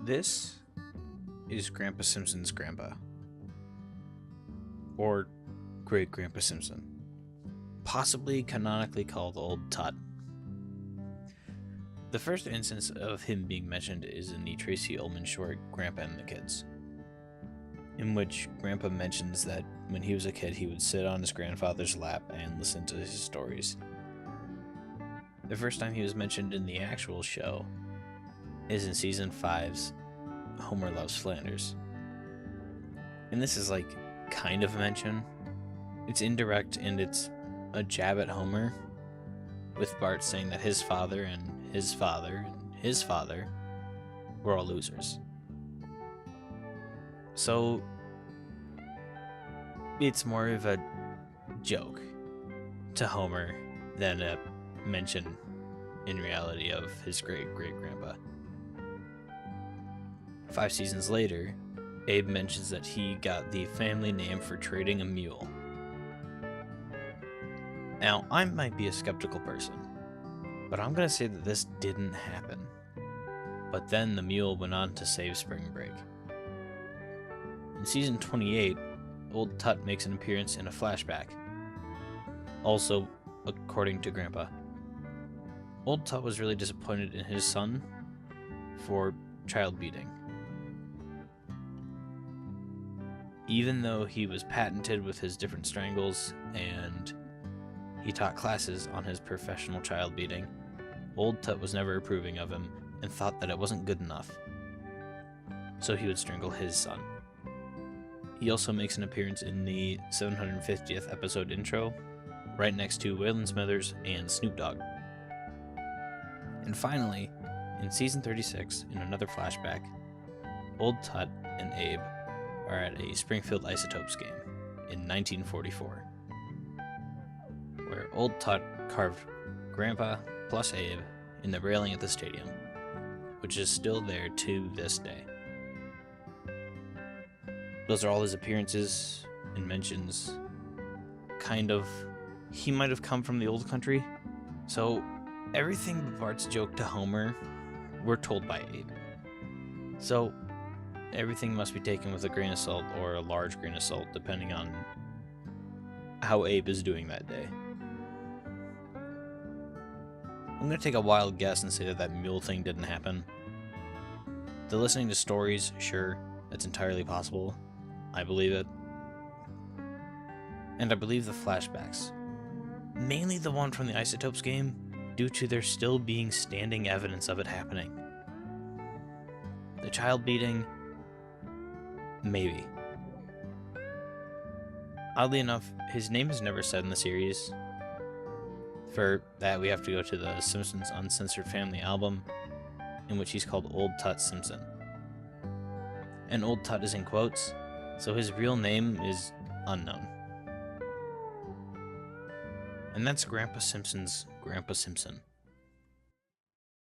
This is Grandpa Simpson's grandpa, or Great-Grandpa Simpson, possibly canonically called Old Tut. The first instance of him being mentioned is in the Tracy Ullman short Grandpa and the Kids, in which Grandpa mentions that when he was a kid he would sit on his grandfather's lap and listen to his stories. The first time he was mentioned in the actual show is in season 5's Homer Loves Flanders. And this is kind of a mention. It's indirect and it's a jab at Homer, with Bart saying that his father and his father and his father were all losers. So it's more of a joke to Homer than a mention in reality of his great-great-grandpa. 5 seasons later, Abe mentions that he got the family name for trading a mule. Now, I might be a skeptical person, but I'm going to say that this didn't happen. But then the mule went on to save Spring Break. In season 28, Old Tut makes an appearance in a flashback. Also, according to Grandpa, Old Tut was really disappointed in his son for child beating. Even though he was patented with his different strangles and he taught classes on his professional child beating, Old Tut was never approving of him and thought that it wasn't good enough. So he would strangle his son. He also makes an appearance in the 750th episode intro, right next to Waylon Smithers and Snoop Dogg. And finally, in season 36, in another flashback, Old Tut and Abe are at a Springfield Isotopes game in 1944, where Old Tut carved Grandpa plus Abe in the railing at the stadium, which is still there to this day. Those are all his appearances and mentions. He might have come from the old country, so everything but Bart's joke to Homer were told by Abe. So everything must be taken with a grain of salt or a large grain of salt, depending on how Abe is doing that day. I'm going to take a wild guess and say that mule thing didn't happen. The listening to stories, sure, that's entirely possible. I believe it. And I believe the flashbacks. Mainly the one from the Isotopes game, due to there still being standing evidence of it happening. The child beating, maybe. Oddly enough, his name is never said in the series. For that, we have to go to the Simpsons Uncensored Family album, in which he's called Old Tut Simpson. And Old Tut is in quotes, so his real name is unknown. And that's Grandpa Simpson's Grandpa Simpson.